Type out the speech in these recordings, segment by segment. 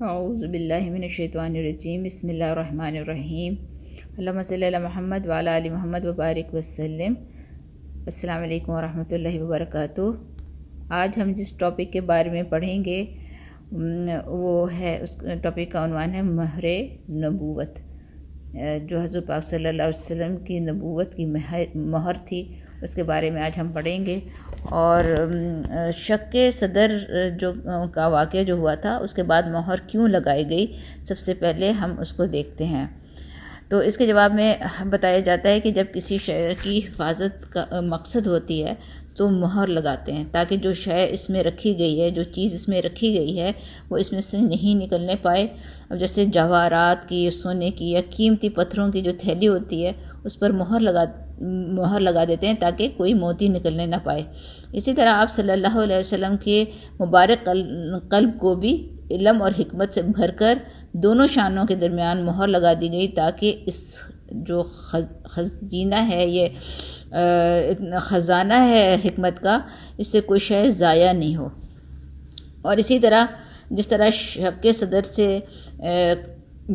اعوذ باللہ من الشیطان الرجیم بسم اللہ الرحمن الرحیم اللہم صلی علی محمد وعلی آل محمد وبارک وسلم۔ السلام علیکم ورحمۃ اللہ وبرکاتہ۔ آج ہم جس ٹاپک کے بارے میں پڑھیں گے وہ ہے، اس ٹاپک کا عنوان ہے مہر نبوت، جو حضرت پاک صلی اللہ علیہ وسلم کی نبوت کی مہر تھی، اس کے بارے میں آج ہم پڑھیں گے۔ اور شق صدر جو کا واقعہ جو ہوا تھا، اس کے بعد مہر کیوں لگائی گئی، سب سے پہلے ہم اس کو دیکھتے ہیں۔ تو اس کے جواب میں بتایا جاتا ہے کہ جب کسی شے کی حفاظت کا مقصد ہوتی ہے تو مہر لگاتے ہیں، تاکہ جو شے اس میں رکھی گئی ہے، جو چیز اس میں رکھی گئی ہے، وہ اس میں سے نہیں نکلنے پائے۔ اب جیسے جواہرات کی، سونے کی یا قیمتی پتھروں کی جو تھیلی ہوتی ہے، اس پر مہر لگا دیتے ہیں تاکہ کوئی موتی نکلنے نہ پائے۔ اسی طرح آپ صلی اللہ علیہ وسلم کے مبارک قلب کو بھی علم اور حکمت سے بھر کر دونوں شانوں کے درمیان مہر لگا دی گئی، تاکہ اس جو خزینہ ہے، یہ خزانہ ہے حکمت کا، اس سے کوئی شے ضائع نہیں ہو۔ اور اسی طرح جس طرح شق صدر سے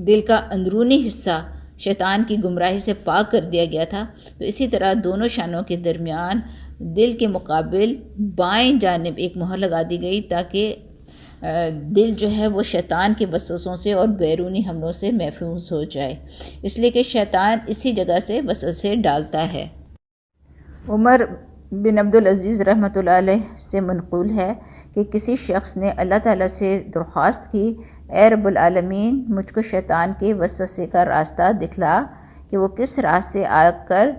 دل کا اندرونی حصہ شیطان کی گمراہی سے پاک کر دیا گیا تھا، تو اسی طرح دونوں شانوں کے درمیان دل کے مقابل بائیں جانب ایک مہر لگا دی گئی، تاکہ دل جو ہے وہ شیطان کے وسوسوں سے اور بیرونی حملوں سے محفوظ ہو جائے، اس لیے کہ شیطان اسی جگہ سے وسوسے ڈالتا ہے۔ عمر بن عبدالعزیز رحمۃ اللہ علیہ سے منقول ہے کہ کسی شخص نے اللہ تعالیٰ سے درخواست کی، اے رب العالمین، مجھ کو شیطان کے وسوسے کا راستہ دکھلا کہ وہ کس راستے آ کر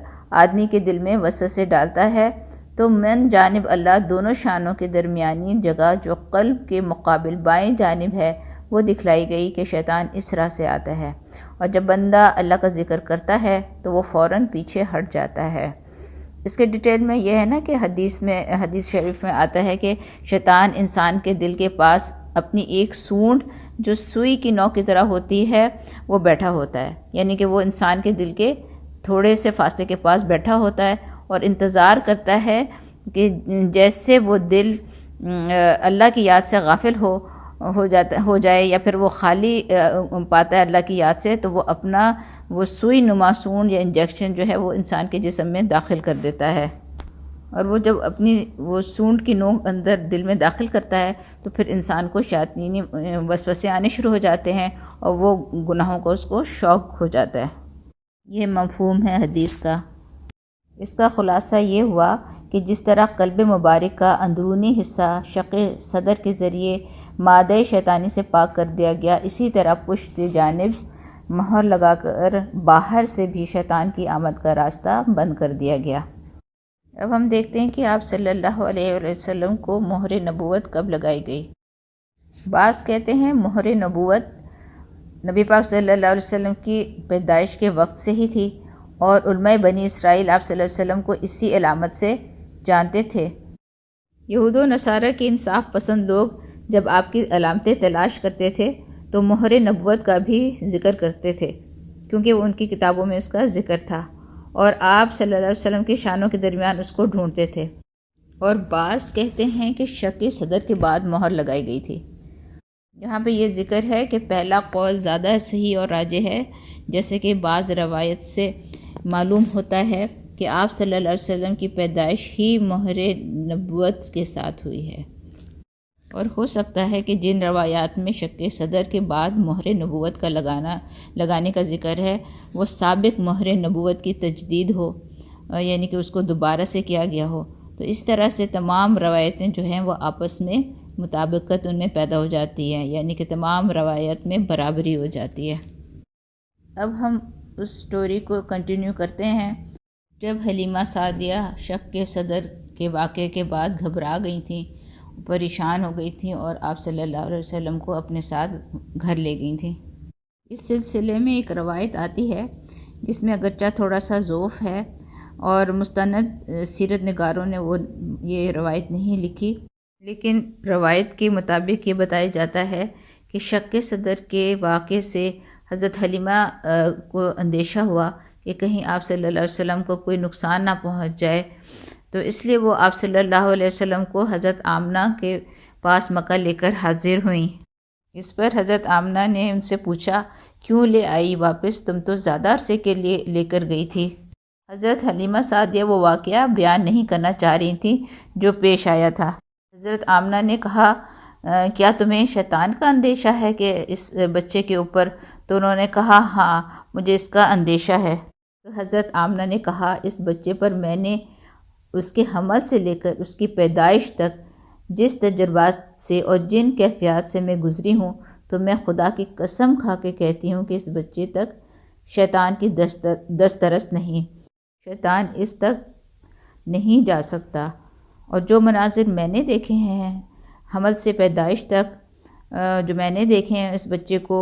آدمی کے دل میں وسوسے ڈالتا ہے۔ تو من جانب اللہ دونوں شانوں کے درمیانی جگہ جو قلب کے مقابل بائیں جانب ہے، وہ دکھلائی گئی کہ شیطان اس راہ سے آتا ہے، اور جب بندہ اللہ کا ذکر کرتا ہے تو وہ فوراً پیچھے ہٹ جاتا ہے۔ اس کے ڈیٹیل میں یہ ہے نا کہ حدیث شریف میں آتا ہے کہ شیطان انسان کے دل کے پاس اپنی ایک سونڈ جو سوئی کی نوک کی طرح ہوتی ہے وہ بیٹھا ہوتا ہے، یعنی کہ وہ انسان کے دل کے تھوڑے سے فاصلے کے پاس بیٹھا ہوتا ہے اور انتظار کرتا ہے کہ جیسے وہ دل اللہ کی یاد سے غافل ہو جائے یا پھر وہ خالی پاتا ہے اللہ کی یاد سے، تو وہ اپنا وہ سوئی نما سونڈ یا انجیکشن جو ہے وہ انسان کے جسم میں داخل کر دیتا ہے، اور وہ جب اپنی وہ سونڈ کی نوک اندر دل میں داخل کرتا ہے تو پھر انسان کو شیاطینی وسوسے آنے شروع ہو جاتے ہیں اور وہ گناہوں کو اس کو شوق ہو جاتا ہے۔ یہ مفہوم ہے حدیث کا۔ اس کا خلاصہ یہ ہوا کہ جس طرح قلب مبارک کا اندرونی حصہ شق صدر کے ذریعے مادہ شیطانی سے پاک کر دیا گیا، اسی طرح پشت جانب مہر لگا کر باہر سے بھی شیطان کی آمد کا راستہ بند کر دیا گیا۔ اب ہم دیکھتے ہیں کہ آپ صلی اللہ علیہ وسلم کو مہر نبوت کب لگائی گئی۔ بعض کہتے ہیں مہر نبوت نبی پاک صلی اللہ علیہ وسلم کی پیدائش کے وقت سے ہی تھی، اور علماء بنی اسرائیل آپ صلی اللہ علیہ وسلم کو اسی علامت سے جانتے تھے۔ یہود و نصارہ کے انصاف پسند لوگ جب آپ کی علامتیں تلاش کرتے تھے تو مہر نبوت کا بھی ذکر کرتے تھے، کیونکہ وہ ان کی کتابوں میں اس کا ذکر تھا، اور آپ صلی اللہ علیہ وسلم کی شانوں کے درمیان اس کو ڈھونڈتے تھے۔ اور بعض کہتے ہیں کہ شق صدر کے بعد مہر لگائی گئی تھی۔ یہاں پہ یہ ذکر ہے کہ پہلا قول زیادہ صحیح اور راجح ہے، جیسے کہ بعض روایت سے معلوم ہوتا ہے کہ آپ صلی اللہ علیہ وسلم کی پیدائش ہی مہر نبوت کے ساتھ ہوئی ہے، اور ہو سکتا ہے کہ جن روایات میں شق صدر کے بعد مہر نبوت کا لگانے کا ذکر ہے وہ سابق مہر نبوت کی تجدید ہو، یعنی کہ اس کو دوبارہ سے کیا گیا ہو، تو اس طرح سے تمام روایتیں جو ہیں وہ آپس میں مطابقت ان میں پیدا ہو جاتی ہے، یعنی کہ تمام روایت میں برابری ہو جاتی ہے۔ اب ہم اس سٹوری کو کنٹینیو کرتے ہیں۔ جب حلیمہ سعدیہ شق صدر کے واقعے کے بعد گھبرا گئی تھیں، پریشان ہو گئی تھیں، اور آپ صلی اللہ علیہ وسلم کو اپنے ساتھ گھر لے گئی تھیں۔ اس سلسلے میں ایک روایت آتی ہے جس میں اگرچہ تھوڑا سا ضعف ہے، اور مستند سیرت نگاروں نے وہ یہ روایت نہیں لکھی، لیکن روایت کے مطابق یہ بتایا جاتا ہے کہ شق صدر کے واقعے سے حضرت حلیمہ کو اندیشہ ہوا کہ کہیں آپ صلی اللہ علیہ وسلم کو کوئی نقصان نہ پہنچ جائے، تو اس لیے وہ آپ صلی اللہ علیہ وسلم کو حضرت آمنہ کے پاس مکہ لے کر حاضر ہوئیں، اس پر حضرت آمنہ نے ان سے پوچھا، کیوں لے آئی واپس؟ تم تو زیادہ عرصے کے لیے لے کر گئی تھی۔ حضرت حلیمہ سعدیہ وہ واقعہ بیان نہیں کرنا چاہ رہی تھیں جو پیش آیا تھا۔ حضرت آمنہ نے کہا، کیا تمہیں شیطان کا اندیشہ ہے کہ اس بچے کے اوپر؟ تو انہوں نے کہا، ہاں مجھے اس کا اندیشہ ہے۔ تو حضرت آمنہ نے کہا، اس بچے پر میں نے اس کے حمل سے لے کر اس کی پیدائش تک جس تجربات سے اور جن کیفیات سے میں گزری ہوں، تو میں خدا کی قسم کھا کے کہتی ہوں کہ اس بچے تک شیطان کی دسترس نہیں، شیطان اس تک نہیں جا سکتا۔ اور جو مناظر میں نے دیکھے ہیں حمل سے پیدائش تک، جو میں نے دیکھے ہیں، اس بچے کو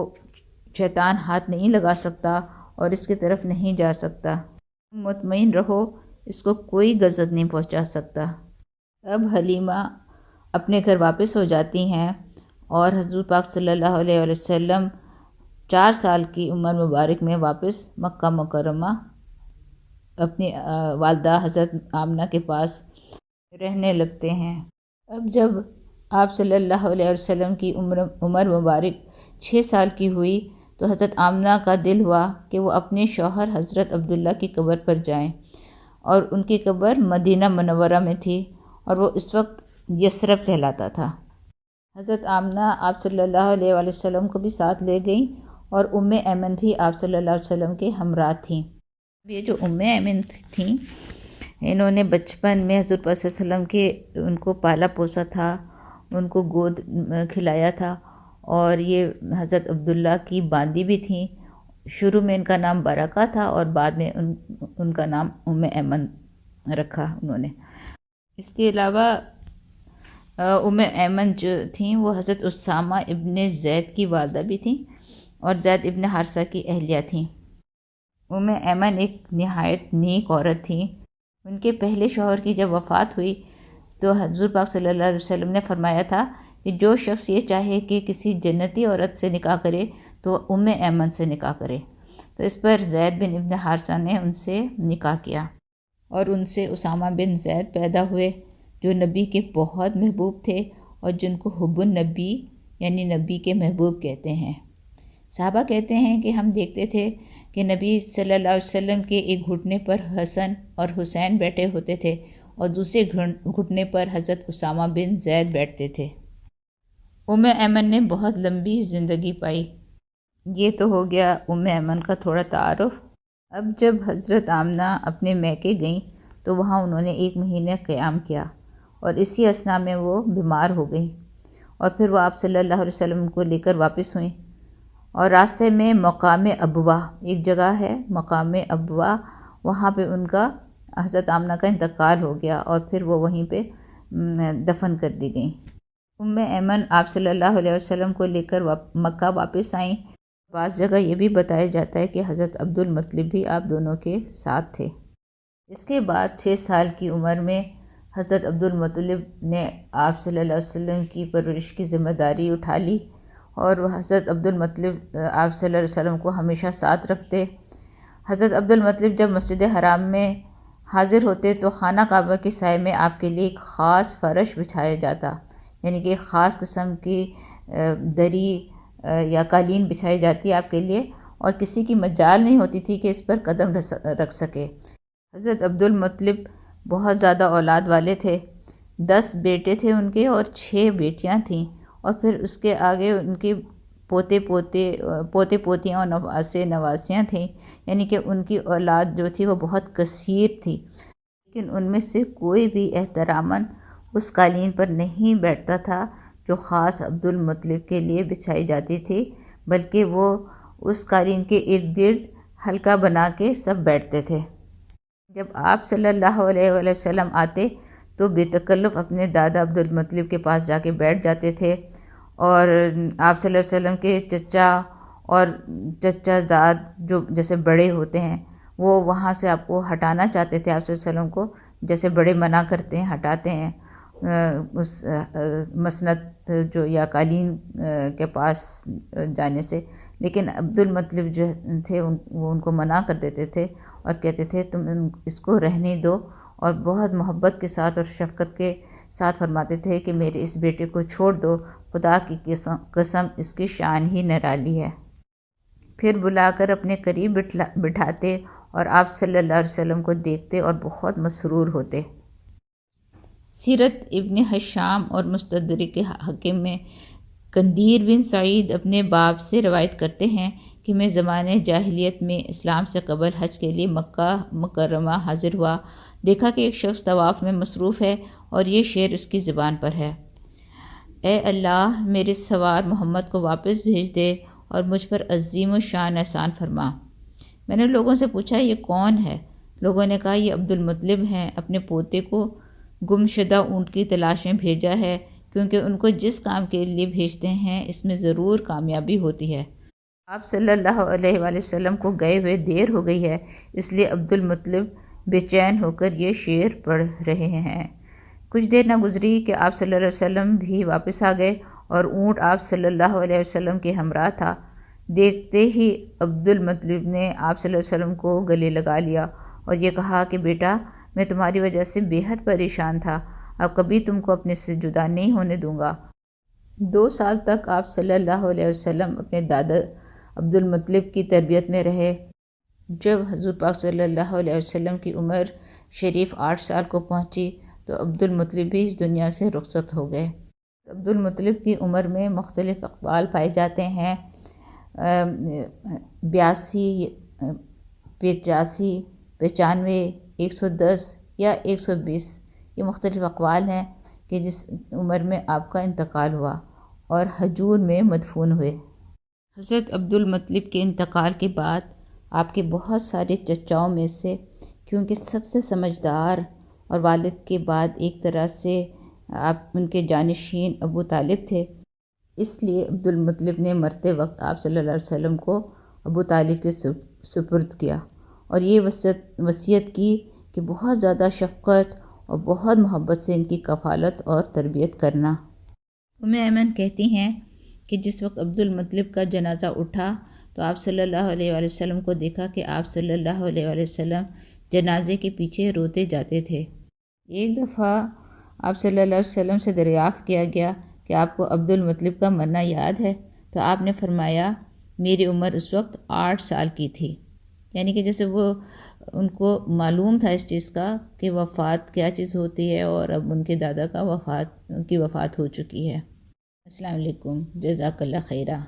شیطان ہاتھ نہیں لگا سکتا اور اس کی طرف نہیں جا سکتا۔ مطمئن رہو، اس کو کوئی غضب نہیں پہنچا سکتا۔ اب حلیمہ اپنے گھر واپس ہو جاتی ہیں اور حضور پاک صلی اللہ علیہ وسلم 4 سال کی عمر مبارک میں واپس مکہ مکرمہ اپنی والدہ حضرت آمنہ کے پاس رہنے لگتے ہیں۔ اب جب آپ صلی اللہ علیہ وسلم کی عمر مبارک 6 سال کی ہوئی تو حضرت آمنہ کا دل ہوا کہ وہ اپنے شوہر حضرت عبداللہ کی قبر پر جائیں، اور ان کی قبر مدینہ منورہ میں تھی اور وہ اس وقت یثرب کہلاتا تھا۔ حضرت آمنہ آپ صلی اللہ علیہ وسلم کو بھی ساتھ لے گئیں اور ایمن بھی آپ صلی اللہ علیہ وسلم کے ہمراہ تھیں۔ یہ جو ایمن تھیں، انہوں نے بچپن میں حضور پاک صلی اللہ علیہ وسلم کے ان کو پالا پوسا تھا، ان کو گود کھلایا تھا، اور یہ حضرت عبداللہ کی باندی بھی تھیں۔ شروع میں ان کا نام برکہ تھا اور بعد میں ان کا نام ایمن رکھا انہوں نے۔ اس کے علاوہ ایمن جو تھیں وہ حضرت اسامہ ابن زید کی والدہ بھی تھیں اور زید ابن حارثہ کی اہلیہ تھیں۔ ایمن ایک نہایت نیک عورت تھیں۔ ان کے پہلے شوہر کی جب وفات ہوئی تو حضور پاک صلی اللہ علیہ وسلم نے فرمایا تھا کہ جو شخص یہ چاہے کہ کسی جنتی عورت سے نکاح کرے تو ایمن سے نکاح کرے۔ تو اس پر زید بن ابن حارثہ نے ان سے نکاح کیا اور ان سے اسامہ بن زید پیدا ہوئے، جو نبی کے بہت محبوب تھے اور جن کو حب النبی یعنی نبی کے محبوب کہتے ہیں۔ صحابہ کہتے ہیں کہ ہم دیکھتے تھے کہ نبی صلی اللہ علیہ وسلم کے ایک گھٹنے پر حسن اور حسین بیٹھے ہوتے تھے اور دوسرے گھٹنے پر حضرت اسامہ بن زید بیٹھتے تھے۔ ایمن نے بہت لمبی زندگی پائی۔ یہ تو ہو گیا ایمن کا تھوڑا تعارف۔ اب جب حضرت آمنہ اپنے میکے گئیں تو وہاں انہوں نے 1 مہینہ قیام کیا، اور اسی اثناء میں وہ بیمار ہو گئیں، اور پھر وہ آپ صلی اللہ علیہ وسلم کو لے کر واپس ہوئیں، اور راستے میں مقام ابوا ایک جگہ ہے، مقام ابوا، وہاں پہ ان کا حضرت آمنہ کا انتقال ہو گیا اور پھر وہ وہیں پہ دفن کر دی گئیں۔ ایمن آپ صلی اللہ علیہ وسلم کو لے کر مکہ واپس آئیں۔ بعض جگہ یہ بھی بتایا جاتا ہے کہ حضرت عبد المطلب بھی آپ دونوں کے ساتھ تھے۔ اس کے بعد 6 سال کی عمر میں حضرت عبد المطلب نے آپ صلی اللہ علیہ وسلم کی پرورش کی ذمہ داری اٹھا لی، اور وہ حضرت عبد المطلب آپ صلی اللہ علیہ وسلم کو ہمیشہ ساتھ رکھتے۔ حضرت عبد المطلب جب مسجد حرام میں حاضر ہوتے تو خانہ کعبہ کے سائے میں آپ کے لیے ایک خاص فرش بچھایا جاتا، یعنی کہ ایک خاص قسم کی دری یا قالین بچھائی جاتی آپ کے لیے، اور کسی کی مجال نہیں ہوتی تھی کہ اس پر قدم رکھ سکے۔ حضرت عبد المطلب بہت زیادہ اولاد والے تھے، 10 بیٹے تھے ان کے اور 6 بیٹیاں تھیں، اور پھر اس کے آگے ان کے پوتے پوتیاں اور نواسیاں تھیں، یعنی کہ ان کی اولاد جو تھی وہ بہت کثیر تھی، لیکن ان میں سے کوئی بھی احتراماً اس قالین پر نہیں بیٹھتا تھا جو خاص عبد المطلب کے لیے بچھائی جاتی تھی، بلکہ وہ اس قالین کے ارد گرد حلقہ بنا کے سب بیٹھتے تھے۔ جب آپ صلی اللہ علیہ وسلم آتے تو بے تکلف اپنے دادا عبد المطلب کے پاس جا کے بیٹھ جاتے تھے، اور آپ صلی اللہ علیہ وسلم کے چچا اور چچا زاد جو جیسے بڑے ہوتے ہیں وہ وہاں سے آپ کو ہٹانا چاہتے تھے، آپ صلی اللہ علیہ وسلم کو جیسے بڑے منع کرتے ہیں ہٹاتے ہیں اس مسند جو یا قالین کے پاس جانے سے، لیکن عبد المطلب جو تھے وہ ان کو منع کر دیتے تھے اور کہتے تھے تم اس کو رہنے دو، اور بہت محبت کے ساتھ اور شفقت کے ساتھ فرماتے تھے کہ میرے اس بیٹے کو چھوڑ دو، خدا کی قسم اس کی شان ہی نرالی ہے۔ پھر بلا کر اپنے قریب بٹھاتے اور آپ صلی اللہ علیہ وسلم کو دیکھتے اور بہت مسرور ہوتے۔ سیرت ابن حشام اور مستدرک حاکم میں قندیر بن سعید اپنے باپ سے روایت کرتے ہیں کہ میں زمانے جاہلیت میں اسلام سے قبل حج کے لیے مکہ مکرمہ حاضر ہوا، دیکھا کہ ایک شخص طواف میں مصروف ہے اور یہ شعر اس کی زبان پر ہے: اے اللہ، میرے سوار محمد کو واپس بھیج دے اور مجھ پر عظیم و شان احسان فرما۔ میں نے لوگوں سے پوچھا یہ کون ہے؟ لوگوں نے کہا یہ عبد المطلب ہیں، اپنے پوتے کو گم شدہ اونٹ کی تلاش میں بھیجا ہے، کیونکہ ان کو جس کام کے لیے بھیجتے ہیں اس میں ضرور کامیابی ہوتی ہے۔ آپ صلی اللہ علیہ وآلہ وسلم کو گئے ہوئے دیر ہو گئی ہے، اس لیے عبد المطلب بے چین ہو کر یہ شعر پڑھ رہے ہیں۔ کچھ دیر نہ گزری کہ آپ صلی اللہ علیہ وسلم بھی واپس آ گئے اور اونٹ آپ صلی اللہ علیہ وسلم کے ہمراہ تھا۔ دیکھتے ہی عبد المطلب نے آپ صلی اللہ علیہ وسلم کو گلے لگا لیا اور یہ کہا کہ بیٹا، میں تمہاری وجہ سے بے حد پریشان تھا، اب کبھی تم کو اپنے سے جدا نہیں ہونے دوں گا۔ 2 سال تک آپ صلی اللہ علیہ وسلم اپنے دادا عبد المطلب کی تربیت میں رہے۔ جب حضور پاک صلی اللہ علیہ وسلم کی عمر شریف 8 سال کو پہنچی تو عبد المطلب بھی اس دنیا سے رخصت ہو گئے۔ عبد المطلب کی عمر میں مختلف اقوال پائے جاتے ہیں، 82، 85، 95، 110 یا 120، یہ مختلف اقوال ہیں کہ جس عمر میں آپ کا انتقال ہوا اور حجور میں مدفون ہوئے۔ حضرت عبد المطلب کے انتقال کے بعد آپ کے بہت سارے چچاؤں میں سے، کیونکہ سب سے سمجھدار اور والد کے بعد ایک طرح سے آپ ان کے جانشین ابو طالب تھے، اس لیے عبد المطلب نے مرتے وقت آپ صلی اللہ علیہ وسلم کو ابو طالب کے سپرد کیا اور یہ وصیت کی کہ بہت زیادہ شفقت اور بہت محبت سے ان کی کفالت اور تربیت کرنا۔ ایمن کہتی ہیں کہ جس وقت عبد المطلب کا جنازہ اٹھا تو آپ صلی اللہ علیہ وآلہ وسلم کو دیکھا کہ آپ صلی اللہ علیہ وآلہ وسلم جنازے کے پیچھے روتے جاتے تھے۔ ایک دفعہ آپ صلی اللہ علیہ وسلم سے دریافت کیا گیا کہ آپ کو عبد المطلب کا مرنا یاد ہے؟ تو آپ نے فرمایا میری عمر اس وقت 8 سال کی تھی، یعنی کہ جیسے وہ ان کو معلوم تھا اس چیز کا کہ وفات کیا چیز ہوتی ہے اور اب ان کے دادا کا ان کی وفات ہو چکی ہے۔ السلام علیکم، جزاک اللہ خیرہ۔